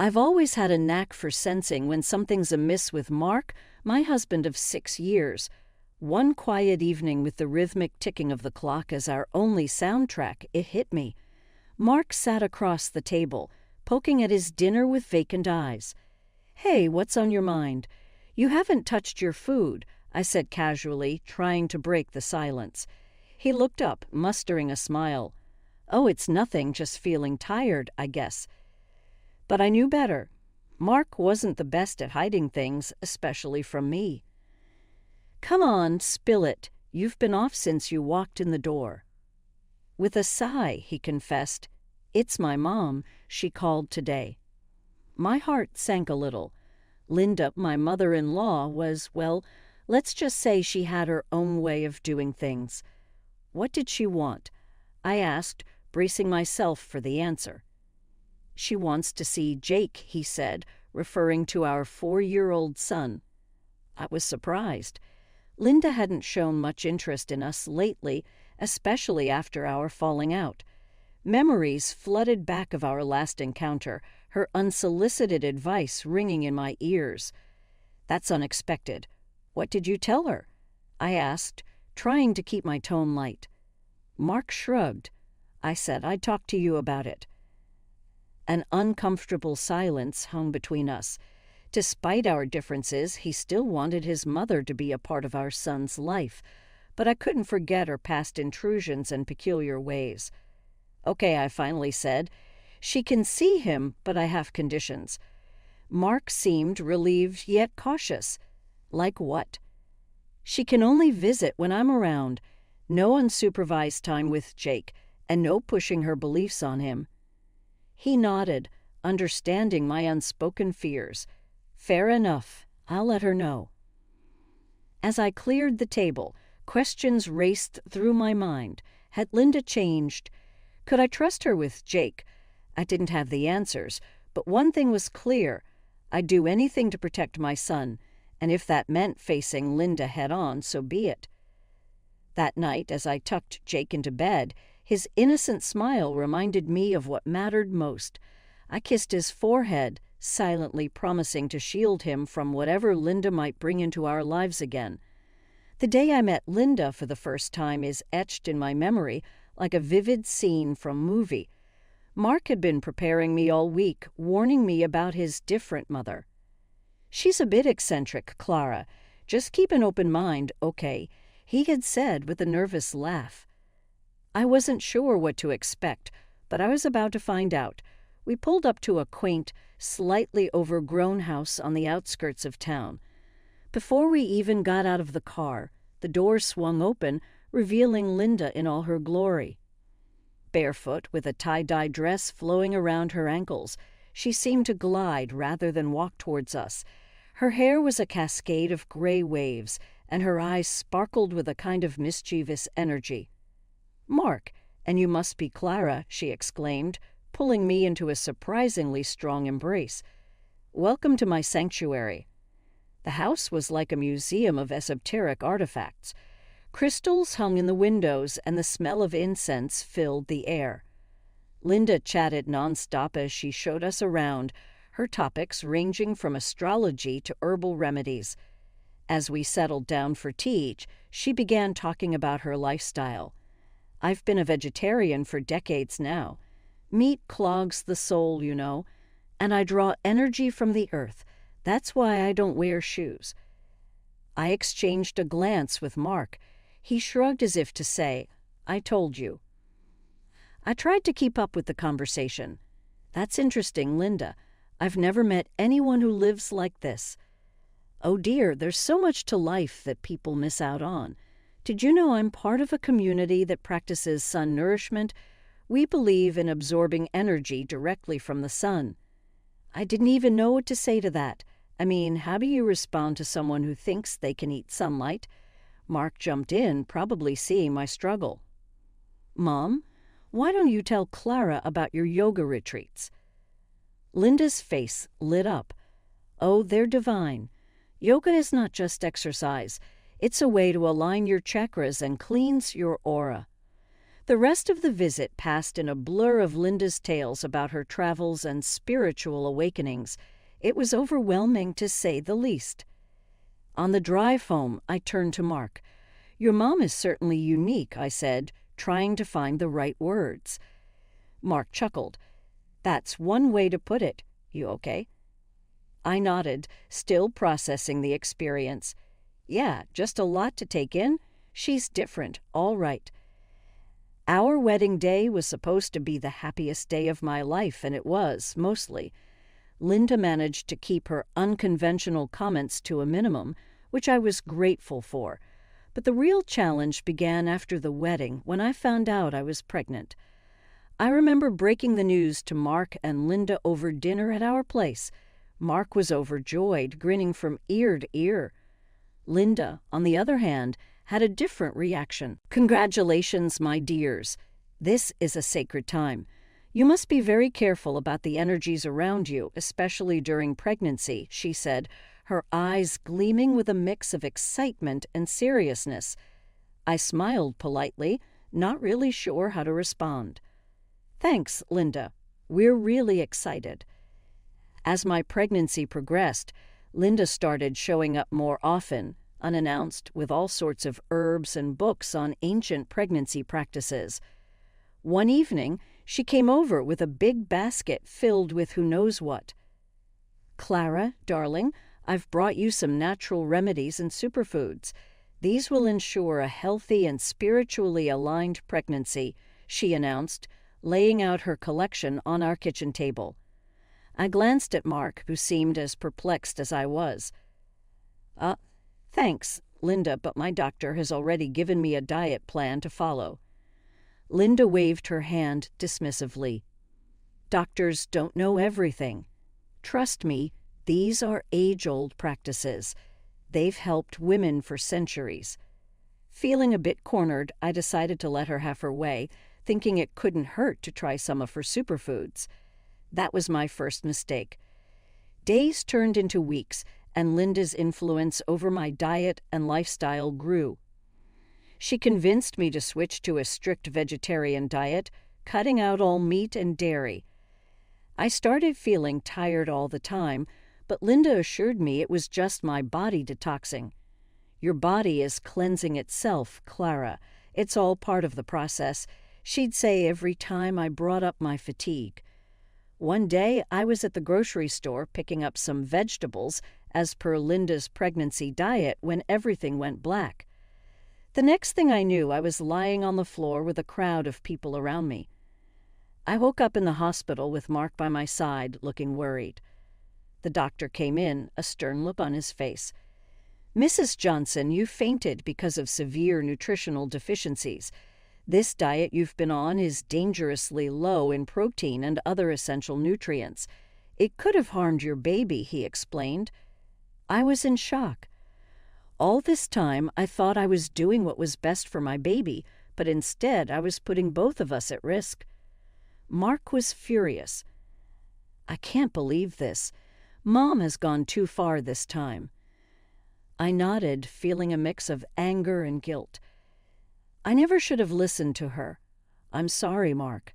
I've always had a knack for sensing when something's amiss with Mark, my husband of 6 years. One quiet evening with the rhythmic ticking of the clock as our only soundtrack, it hit me. Mark sat across the table, poking at his dinner with vacant eyes. "Hey, what's on your mind? You haven't touched your food," I said casually, trying to break the silence. He looked up, mustering a smile. "Oh, it's nothing, just feeling tired, I guess." But I knew better. Mark wasn't the best at hiding things, especially from me. "Come on, spill it. You've been off since you walked in the door." With a sigh, he confessed, "It's my mom. She called today." My heart sank a little. Linda, my mother-in-law, was, well, let's just say she had her own way of doing things. What did she want? I asked, bracing myself for the answer. "She wants to see Jake," he said, referring to our 4-year-old son. I was surprised. Linda hadn't shown much interest in us lately, especially after our falling out. Memories flooded back of our last encounter, her unsolicited advice ringing in my ears. "That's unexpected. What did you tell her?" I asked, trying to keep my tone light. Mark shrugged. I said I'd talk to you about it. An uncomfortable silence hung between us. Despite our differences, he still wanted his mother to be a part of our son's life, but I couldn't forget her past intrusions and peculiar ways. "Okay," I finally said. "She can see him, but I have conditions." Mark seemed relieved yet cautious. "Like what?" "She can only visit when I'm around. No unsupervised time with Jake, and no pushing her beliefs on him." He nodded, understanding my unspoken fears. "Fair enough. I'll let her know." As I cleared the table, questions raced through my mind. Had Linda changed? Could I trust her with Jake? I didn't have the answers, but one thing was clear. I'd do anything to protect my son, and if that meant facing Linda head-on, so be it. That night, as I tucked Jake into bed, his innocent smile reminded me of what mattered most. I kissed his forehead, silently promising to shield him from whatever Linda might bring into our lives again. The day I met Linda for the first time is etched in my memory like a vivid scene from a movie. Mark had been preparing me all week, warning me about his different mother. "She's a bit eccentric, Clara. Just keep an open mind, okay?" he had said with a nervous laugh. I wasn't sure what to expect, but I was about to find out. We pulled up to a quaint, slightly overgrown house on the outskirts of town. Before we even got out of the car, the door swung open, revealing Linda in all her glory. Barefoot, with a tie-dye dress flowing around her ankles, she seemed to glide rather than walk towards us. Her hair was a cascade of gray waves, and her eyes sparkled with a kind of mischievous energy. "Mark, and you must be Clara," she exclaimed, pulling me into a surprisingly strong embrace. "Welcome to my sanctuary." The house was like a museum of esoteric artifacts. Crystals hung in the windows, and the smell of incense filled the air. Linda chatted nonstop as she showed us around, her topics ranging from astrology to herbal remedies. As we settled down for tea, she began talking about her lifestyle. "I've been a vegetarian for decades now. Meat clogs the soul, you know, and I draw energy from the earth. That's why I don't wear shoes." I exchanged a glance with Mark. He shrugged as if to say, "I told you." I tried to keep up with the conversation. "That's interesting, Linda. I've never met anyone who lives like this." "Oh dear, there's so much to life that people miss out on. Did you know I'm part of a community that practices sun nourishment? We believe in absorbing energy directly from the sun." I didn't even know what to say to that. I mean, how do you respond to someone who thinks they can eat sunlight? Mark jumped in, probably seeing my struggle. "Mom, why don't you tell Clara about your yoga retreats?" Linda's face lit up. "Oh, they're divine. Yoga is not just exercise. It's a way to align your chakras and cleanse your aura." The rest of the visit passed in a blur of Linda's tales about her travels and spiritual awakenings. It was overwhelming, to say the least. On the drive home, I turned to Mark. "Your mom is certainly unique," I said, trying to find the right words. Mark chuckled. "That's one way to put it. You okay?" I nodded, still processing the experience. "Yeah, just a lot to take in. She's different, all right." Our wedding day was supposed to be the happiest day of my life, and it was, mostly. Linda managed to keep her unconventional comments to a minimum, which I was grateful for. But the real challenge began after the wedding, when I found out I was pregnant. I remember breaking the news to Mark and Linda over dinner at our place. Mark was overjoyed, grinning from ear to ear. Linda, on the other hand, had a different reaction. "Congratulations, my dears. This is a sacred time. You must be very careful about the energies around you, especially during pregnancy," she said, her eyes gleaming with a mix of excitement and seriousness. I smiled politely, not really sure how to respond. "Thanks, Linda. We're really excited." As my pregnancy progressed, Linda started showing up more often, unannounced, with all sorts of herbs and books on ancient pregnancy practices. One evening, she came over with a big basket filled with who knows what. "Clara, darling, I've brought you some natural remedies and superfoods. These will ensure a healthy and spiritually aligned pregnancy," she announced, laying out her collection on our kitchen table. I glanced at Mark, who seemed as perplexed as I was. "Thanks, Linda, but my doctor has already given me a diet plan to follow." Linda waved her hand dismissively. "Doctors don't know everything. Trust me, these are age-old practices. They've helped women for centuries." Feeling a bit cornered, I decided to let her have her way, thinking it couldn't hurt to try some of her superfoods. That was my first mistake. Days turned into weeks, and Linda's influence over my diet and lifestyle grew. She convinced me to switch to a strict vegetarian diet, cutting out all meat and dairy. I started feeling tired all the time, but Linda assured me it was just my body detoxing. "Your body is cleansing itself, Clara. It's all part of the process," she'd say every time I brought up my fatigue. One day, I was at the grocery store picking up some vegetables as per Linda's pregnancy diet when everything went black. The next thing I knew, I was lying on the floor with a crowd of people around me. I woke up in the hospital with Mark by my side, looking worried. The doctor came in, a stern look on his face. "Mrs. Johnson, you fainted because of severe nutritional deficiencies. This diet you've been on is dangerously low in protein and other essential nutrients. It could have harmed your baby," he explained. I was in shock. All this time, I thought I was doing what was best for my baby, but instead I was putting both of us at risk. Mark was furious. "I can't believe this. Mom has gone too far this time." I nodded, feeling a mix of anger and guilt. "I never should have listened to her. I'm sorry, Mark."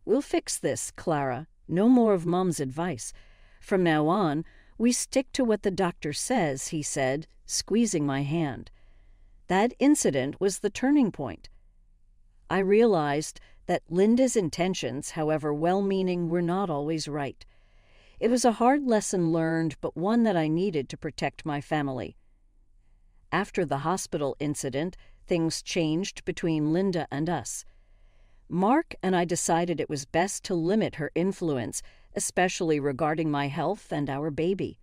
"We'll fix this, Clara. No more of Mom's advice. From now on, we stick to what the doctor says," he said, squeezing my hand. That incident was the turning point. I realized that Linda's intentions, however well-meaning, were not always right. It was a hard lesson learned, but one that I needed to protect my family. After the hospital incident, things changed between Linda and us. Mark and I decided it was best to limit her influence, especially regarding my health and our baby.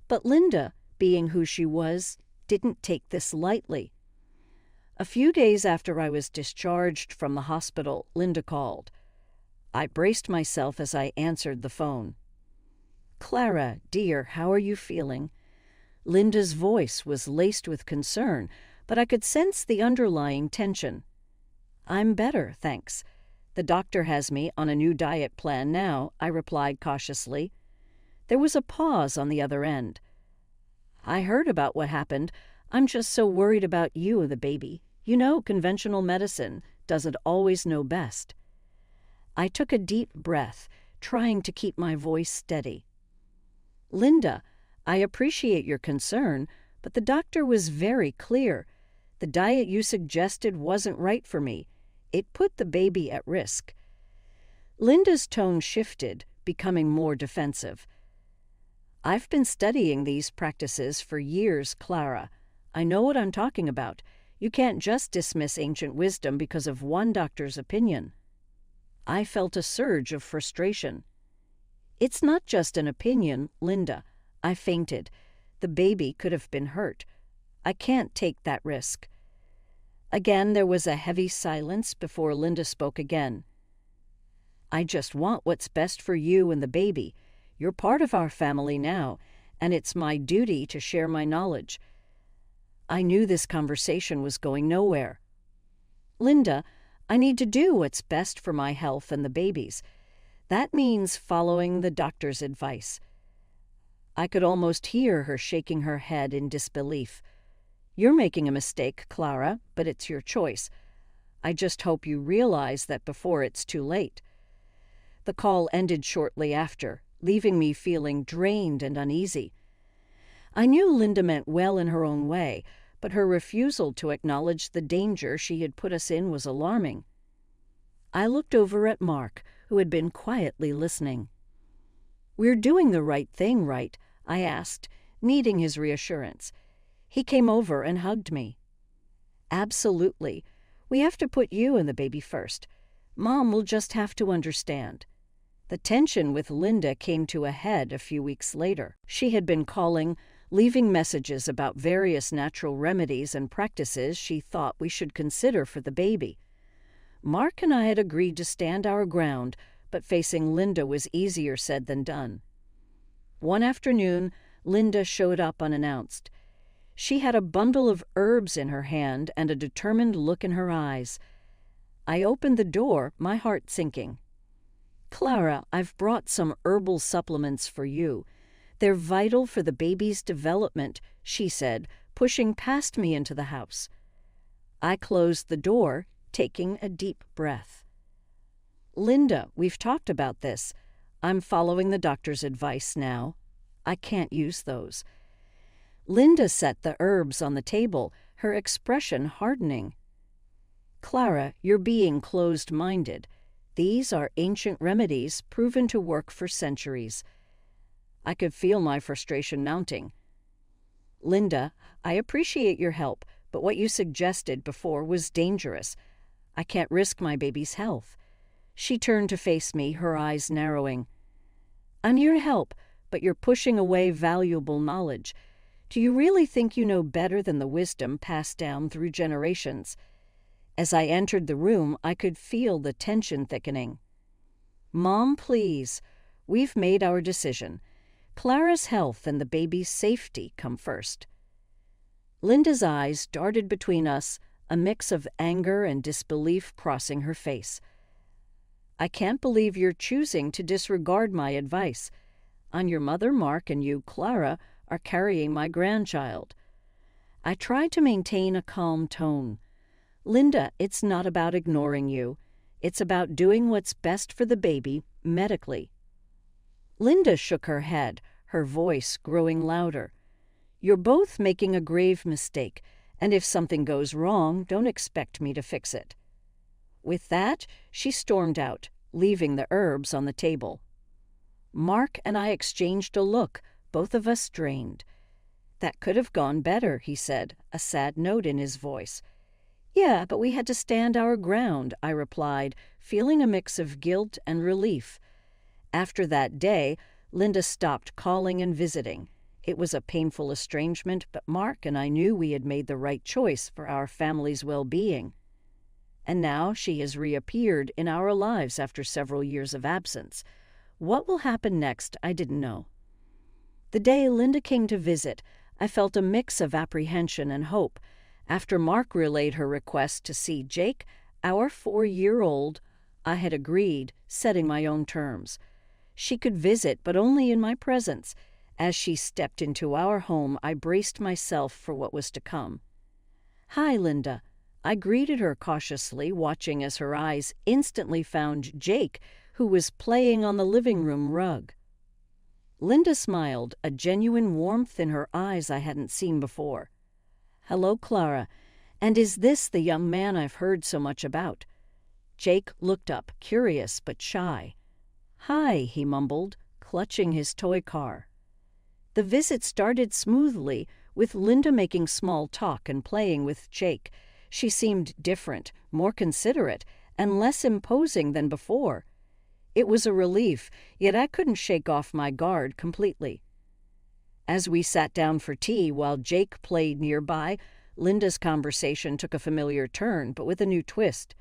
But Linda, being who she was, didn't take this lightly. A few days after I was discharged from the hospital, Linda called. I braced myself as I answered the phone. "Clara, dear, how are you feeling?" Linda's voice was laced with concern, but I could sense the underlying tension. "I'm better, thanks. The doctor has me on a new diet plan now," I replied cautiously. There was a pause on the other end. "I heard about what happened. I'm just so worried about you and the baby. You know, conventional medicine. doesn't always know best. I took a deep breath, trying to keep my voice steady. Linda, I appreciate your concern, but the doctor was very clear. The diet you suggested wasn't right for me. It put the baby at risk. Linda's tone shifted, becoming more defensive. I've been studying these practices for years, Clara. I know what I'm talking about. You can't just dismiss ancient wisdom because of one doctor's opinion. I felt a surge of frustration. It's not just an opinion, Linda. I fainted. The baby could have been hurt. I can't take that risk. Again, there was a heavy silence before Linda spoke again. I just want what's best for you and the baby. You're part of our family now, and it's my duty to share my knowledge. I knew this conversation was going nowhere. Linda, I need to do what's best for my health and the baby's. That means following the doctor's advice. I could almost hear her shaking her head in disbelief. You're making a mistake, Clara, but it's your choice. I just hope you realize that before it's too late. The call ended shortly after, leaving me feeling drained and uneasy. I knew Linda meant well in her own way, but her refusal to acknowledge the danger she had put us in was alarming. I looked over at Mark, who had been quietly listening. We're doing the right thing, right? I asked, needing his reassurance. He came over and hugged me. Absolutely. We have to put you and the baby first. Mom will just have to understand. The tension with Linda came to a head a few weeks later. She had been calling, leaving messages about various natural remedies and practices she thought we should consider for the baby. Mark and I had agreed to stand our ground, but facing Linda was easier said than done. One afternoon, Linda showed up unannounced. She had a bundle of herbs in her hand and a determined look in her eyes. I opened the door, my heart sinking. Clara, I've brought some herbal supplements for you. They're vital for the baby's development, she said, pushing past me into the house. I closed the door, taking a deep breath. Linda, we've talked about this. I'm following the doctor's advice now. I can't use those. Linda set the herbs on the table, her expression hardening. Clara, you're being closed-minded. These are ancient remedies proven to work for centuries. I could feel my frustration mounting. Linda, I appreciate your help, but what you suggested before was dangerous. I can't risk my baby's health. She turned to face me, her eyes narrowing. I'm here to help, but you're pushing away valuable knowledge. Do you really think you know better than the wisdom passed down through generations? As I entered the room, I could feel the tension thickening. Mom, please. We've made our decision. Clara's health and the baby's safety come first. Linda's eyes darted between us, a mix of anger and disbelief crossing her face. I can't believe you're choosing to disregard my advice. On your mother, Mark, and you, Clara, are carrying my grandchild. I tried to maintain a calm tone. Linda, it's not about ignoring you. It's about doing what's best for the baby, medically. Linda shook her head, her voice growing louder. You're both making a grave mistake, and if something goes wrong, don't expect me to fix it. With that, she stormed out, leaving the herbs on the table. Mark and I exchanged a look, both of us drained. That could have gone better, he said, a sad note in his voice. Yeah, but we had to stand our ground, I replied, feeling a mix of guilt and relief. After that day, Linda stopped calling and visiting. It was a painful estrangement, but Mark and I knew we had made the right choice for our family's well-being. And now she has reappeared in our lives after several years of absence. What will happen next, I didn't know. The day Linda came to visit, I felt a mix of apprehension and hope. After Mark relayed her request to see Jake, our 4-year-old, I had agreed, setting my own terms. She could visit, but only in my presence. As she stepped into our home, I braced myself for what was to come. Hi, Linda. I greeted her cautiously, watching as her eyes instantly found Jake, who was playing on the living room rug. Linda smiled, a genuine warmth in her eyes I hadn't seen before. "Hello, Clara. And is this the young man I've heard so much about?" Jake looked up, curious but shy. "Hi," he mumbled, clutching his toy car. The visit started smoothly, with Linda making small talk and playing with Jake. She seemed different, more considerate, and less imposing than before. It was a relief, yet I couldn't shake off my guard completely. As we sat down for tea while Jake played nearby, Linda's conversation took a familiar turn, but with a new twist.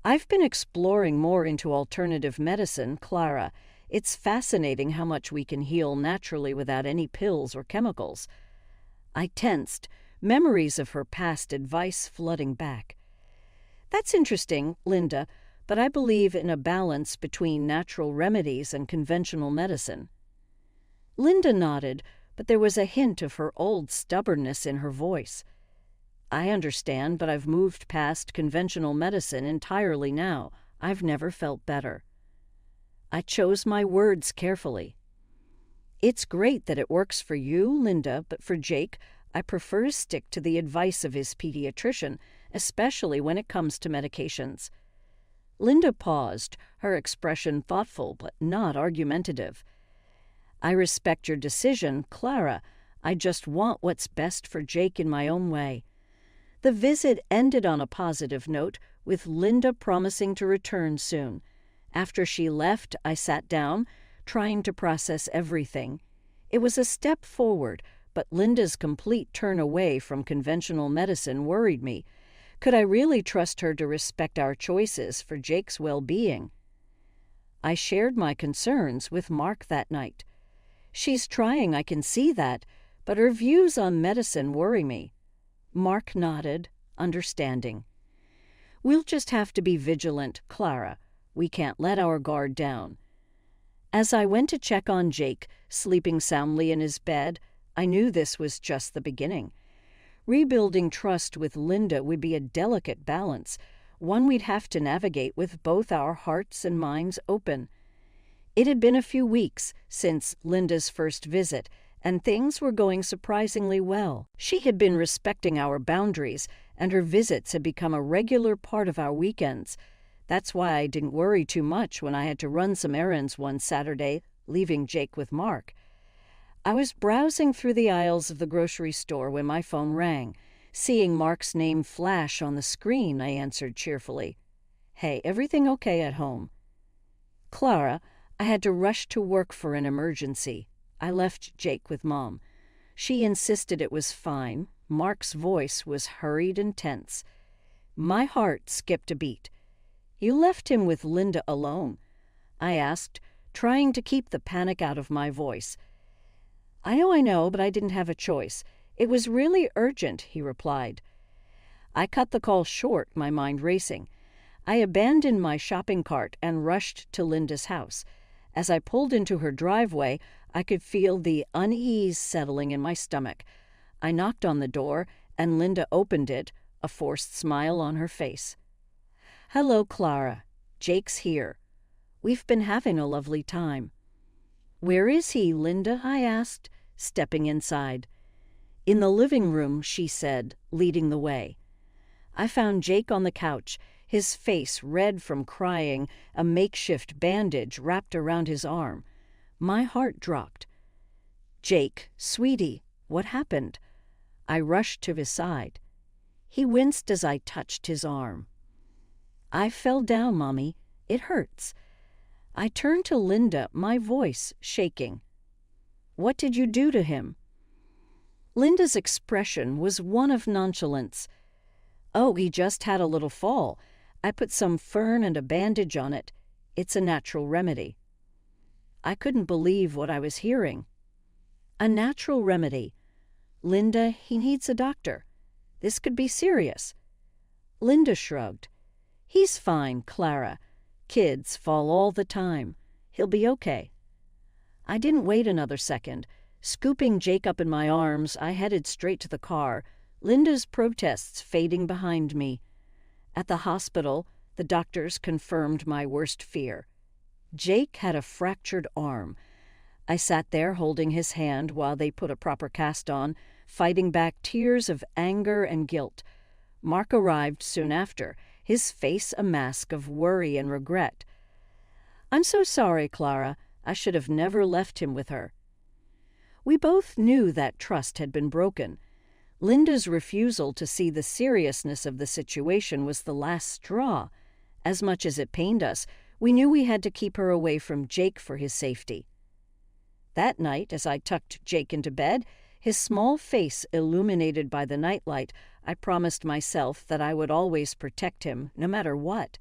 "I've been exploring more into alternative medicine, Clara. It's fascinating how much we can heal naturally without any pills or chemicals." I tensed, memories of her past advice flooding back. "That's interesting, Linda, but I believe in a balance between natural remedies and conventional medicine." Linda nodded, but there was a hint of her old stubbornness in her voice. "I understand, but I've moved past conventional medicine entirely now. I've never felt better." I chose my words carefully. "It's great that it works for you, Linda, but for Jake, I prefer to stick to the advice of his pediatrician, especially when it comes to medications." Linda paused, her expression thoughtful but not argumentative. "I respect your decision, Clara. I just want what's best for Jake in my own way." The visit ended on a positive note, with Linda promising to return soon. After she left, I sat down, trying to process everything. It was a step forward, but Linda's complete turn away from conventional medicine worried me. Could I really trust her to respect our choices for Jake's well-being? I shared my concerns with Mark that night. "She's trying, I can see that, but her views on medicine worry me." Mark nodded, understanding. "We'll just have to be vigilant, Clara. We can't let our guard down." As I went to check on Jake, sleeping soundly in his bed, I knew this was just the beginning. Rebuilding trust with Linda would be a delicate balance, one we'd have to navigate with both our hearts and minds open. It had been a few weeks since Linda's first visit, and things were going surprisingly well. She had been respecting our boundaries, and her visits had become a regular part of our weekends. That's why I didn't worry too much when I had to run some errands one Saturday, leaving Jake with Mark. I was browsing through the aisles of the grocery store when my phone rang. Seeing Mark's name flash on the screen, I answered cheerfully. "Hey, everything okay at home?" "Clara, I had to rush to work for an emergency. I left Jake with Mom." She insisted it was fine. Mark's voice was hurried and tense. My heart skipped a beat. "You left him with Linda alone?" I asked, trying to keep the panic out of my voice. I know, but I didn't have a choice. It was really urgent," he replied. I cut the call short, my mind racing. I abandoned my shopping cart and rushed to Linda's house. As I pulled into her driveway, I could feel the unease settling in my stomach. I knocked on the door, and Linda opened it, a forced smile on her face. "Hello, Clara. Jake's here. We've been having a lovely time." "Where is he, Linda?" I asked, stepping inside. "In the living room," she said, leading the way. I found Jake on the couch, his face red from crying, a makeshift bandage wrapped around his arm. My heart dropped. "Jake, sweetie, what happened?" I rushed to his side. He winced as I touched his arm. "I fell down, Mommy. It hurts." I turned to Linda, my voice shaking. "What did you do to him?" Linda's expression was one of nonchalance. "Oh, he just had a little fall. I put some fern and a bandage on it. It's a natural remedy." I couldn't believe what I was hearing. A natural remedy. "Linda, he needs a doctor. This could be serious." Linda shrugged. "He's fine, Clara. Kids fall all the time. He'll be okay." I didn't wait another second. Scooping Jake up in my arms, I headed straight to the car. Linda's protests fading behind me. At the hospital, the doctors confirmed my worst fear. Jake had a fractured arm. I sat there holding his hand while they put a proper cast on, fighting back tears of anger and guilt. Mark arrived soon after, his face a mask of worry and regret. "I'm so sorry, Clara. I should have never left him with her." We both knew that trust had been broken. Linda's refusal to see the seriousness of the situation was the last straw. As much as it pained us, we knew we had to keep her away from Jake for his safety. That night, as I tucked Jake into bed, his small face illuminated by the nightlight, I promised myself that I would always protect him, no matter what.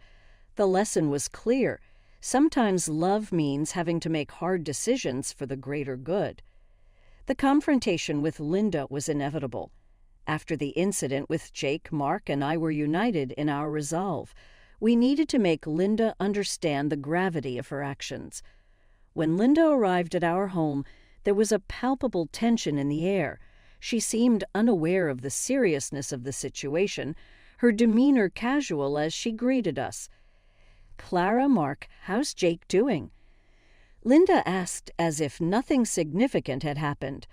The lesson was clear. Sometimes love means having to make hard decisions for the greater good. The confrontation with Linda was inevitable. After the incident with Jake, Mark and I were united in our resolve. We needed to make Linda understand the gravity of her actions. When Linda arrived at our home, there was a palpable tension in the air. She seemed unaware of the seriousness of the situation, her demeanor casual as she greeted us. "Clara, Mark, how's Jake doing?" Linda asked as if nothing significant had happened.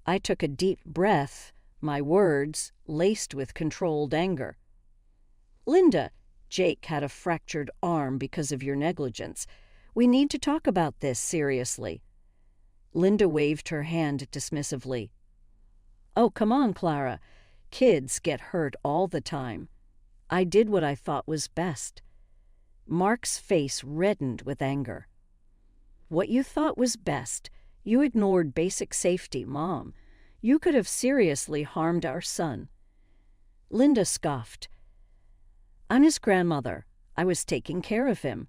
I took a deep breath, my words laced with controlled anger. "Linda, Jake had a fractured arm because of your negligence. We need to talk about this seriously." Linda waved her hand dismissively. "Oh, come on, Clara. Kids get hurt all the time. I did what I thought was best." Mark's face reddened with anger. "What you thought was best? You ignored basic safety, Mom. You could have seriously harmed our son." Linda scoffed. "I'm his grandmother. I was taking care of him.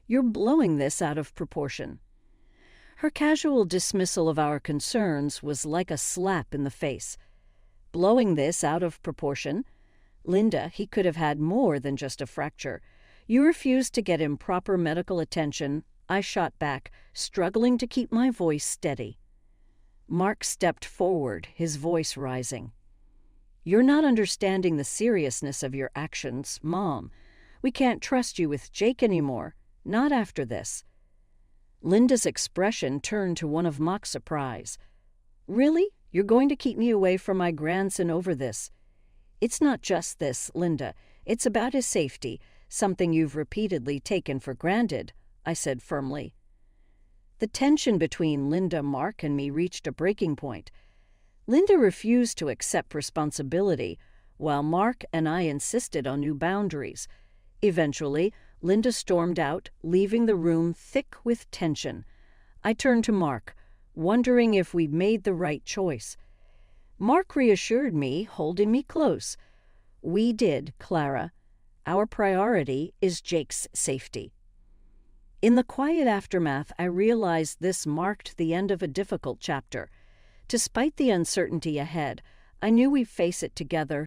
You're blowing this out of proportion." Her casual dismissal of our concerns was like a slap in the face. "Blowing this out of proportion? Linda, he could have had more than just a fracture. You refused to get him proper medical attention," I shot back, struggling to keep my voice steady. Mark stepped forward, his voice rising. "You're not understanding the seriousness of your actions, Mom. We can't trust you with Jake anymore, not after this." Linda's expression turned to one of mock surprise. "Really? You're going to keep me away from my grandson over this?" "It's not just this, Linda. It's about his safety, something you've repeatedly taken for granted," I said firmly. The tension between Linda, Mark, and me reached a breaking point. Linda refused to accept responsibility, while Mark and I insisted on new boundaries. Eventually, Linda stormed out, leaving the room thick with tension. I turned to Mark, wondering if we'd made the right choice. Mark reassured me, holding me close. "We did, Clara. Our priority is Jake's safety." In the quiet aftermath, I realized this marked the end of a difficult chapter. Despite the uncertainty ahead, I knew we'd face it together,